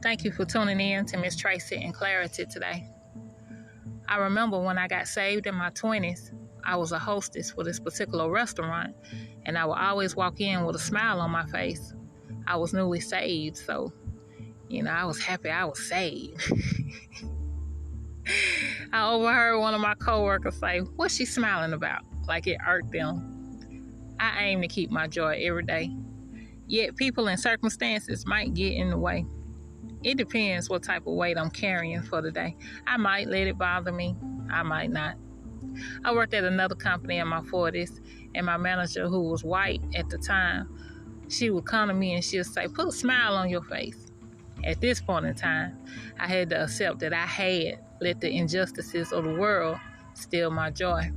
Thank you for tuning in to Miss Tracy and Clarity today. I remember when I got saved in my 20s, I was a hostess for this particular restaurant, and I would always walk in with a smile on my face. I was newly saved, so, I was happy I was saved. I overheard one of my coworkers say, "What's she smiling about?" Like it irked them. I aim to keep my joy every day. Yet people and circumstances might get in the way. It depends what type of weight I'm carrying for the day. I might let it bother me. I might not. I worked at another company in my 40s, and my manager, who was white at the time, she would come to me and she'd say, "Put a smile on your face." At this point in time, I had to accept that I had let the injustices of the world steal my joy.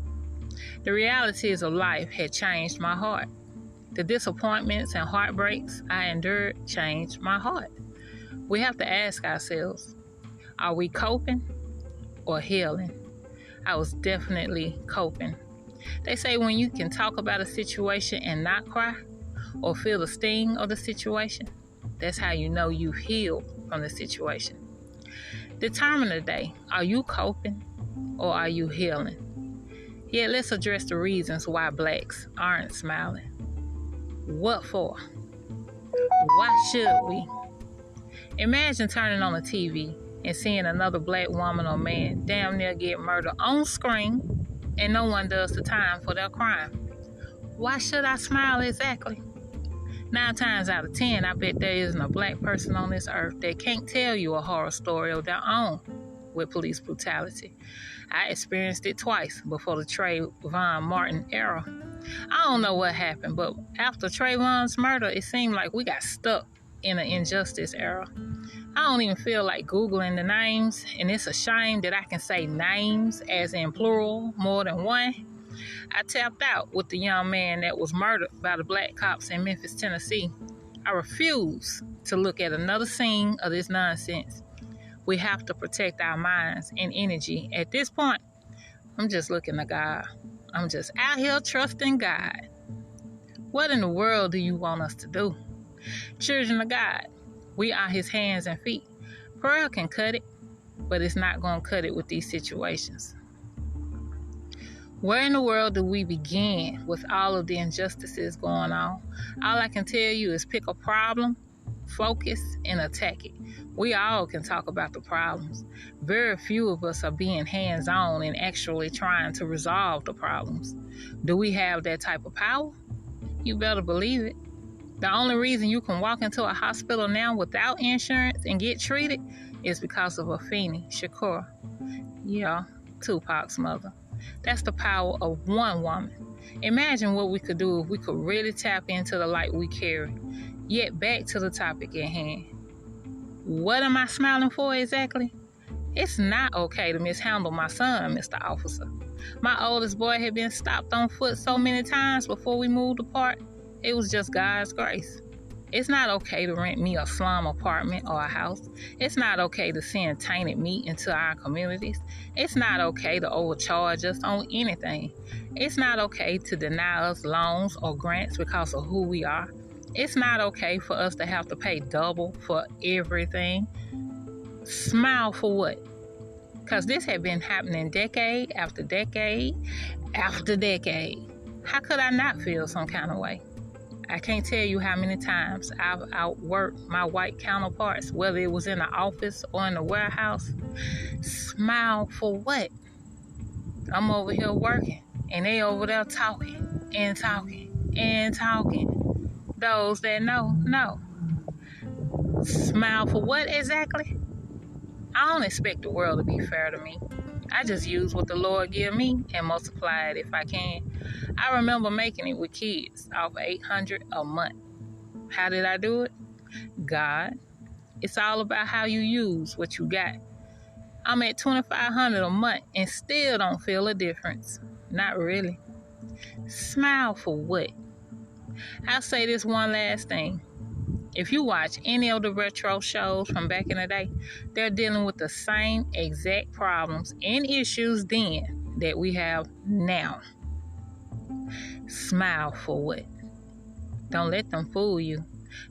The realities of life had changed my heart. The disappointments and heartbreaks I endured changed my heart. We have to ask ourselves, are we coping or healing? I was definitely coping. They say when you can talk about a situation and not cry or feel the sting of the situation, that's how you know you've healed from the situation. Determine today, are you coping or are you healing? Yet let's address the reasons why blacks aren't smiling. What for? Why should we? Imagine turning on the TV and seeing another black woman or man damn near get murdered on screen and no one does the time for their crime. Why should I smile exactly? 9 times out of 10, I bet there isn't a black person on this earth that can't tell you a horror story of their own with police brutality. I experienced it twice before the Trayvon Martin era. I don't know what happened, but after Trayvon's murder, it seemed like we got stuck in an injustice era. I don't even feel like Googling the names, and it's a shame that I can say names as in plural more than one. I tapped out with the young man that was murdered by the black cops in Memphis, Tennessee. I refuse to look at another scene of this nonsense. We have to protect our minds and energy. At this point, I'm just looking to God. I'm just out here trusting God. What in the world do you want us to do? Children of God, we are His hands and feet. Prayer can cut it, but it's not going to cut it with these situations. Where in the world do we begin with all of the injustices going on? All I can tell you is pick a problem, focus, and attack it. We all can talk about the problems. Very few of us are being hands-on and actually trying to resolve the problems. Do we have that type of power? You better believe it. The only reason you can walk into a hospital now without insurance and get treated is because of Afeni Shakur. Yeah, Tupac's mother. That's the power of one woman. Imagine what we could do if we could really tap into the light we carry. Yet back to the topic at hand. What am I smiling for exactly? It's not okay to mishandle my son, Mr. Officer. My oldest boy had been stopped on foot so many times before we moved apart. It was just God's grace. It's not okay to rent me a slum apartment or a house. It's not okay to send tainted meat into our communities. It's not okay to overcharge us on anything. It's not okay to deny us loans or grants because of who we are. It's not okay for us to have to pay double for everything. Smile for what? Because this had been happening decade after decade after decade. How could I not feel some kind of way? I can't tell you how many times I've outworked my white counterparts, whether it was in the office or in the warehouse. Smile for what? I'm over here working, and they over there talking and talking and talking. Those that know. Smile for what exactly? I don't expect the world to be fair to me. I just use what the Lord give me and multiply it if I can. I remember making it with kids off $800 a month. How did I do it? God. It's all about how you use what you got. I'm at $2,500 a month and still don't feel a difference. Not really. Smile for what? I'll say this one last thing. If you watch any of the retro shows from back in the day, they're dealing with the same exact problems and issues then that we have now. Smile for what? Don't let them fool you.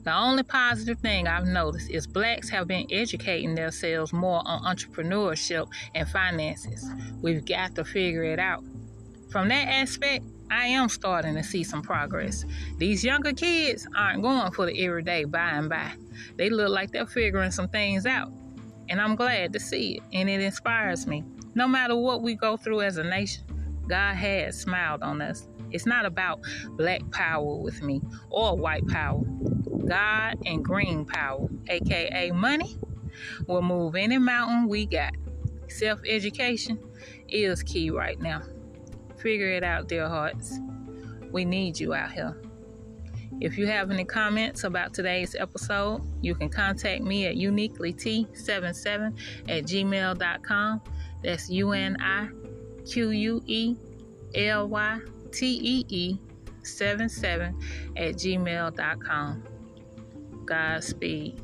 The only positive thing I've noticed is blacks have been educating themselves more on entrepreneurship and finances. We've got to figure it out. From that aspect, I am starting to see some progress. These younger kids aren't going for the everyday buy and buy. They look like they're figuring some things out. And I'm glad to see it, and it inspires me. No matter what we go through as a nation, God has smiled on us. It's not about black power with me or white power. God and green power, aka money, will move any mountain we got. Self-education is key right now. Figure it out, dear hearts. We need you out here. If you have any comments about today's episode, you can contact me at uniquelyt77@gmail.com. That's UNIQUELYTEE77@gmail.com. Godspeed.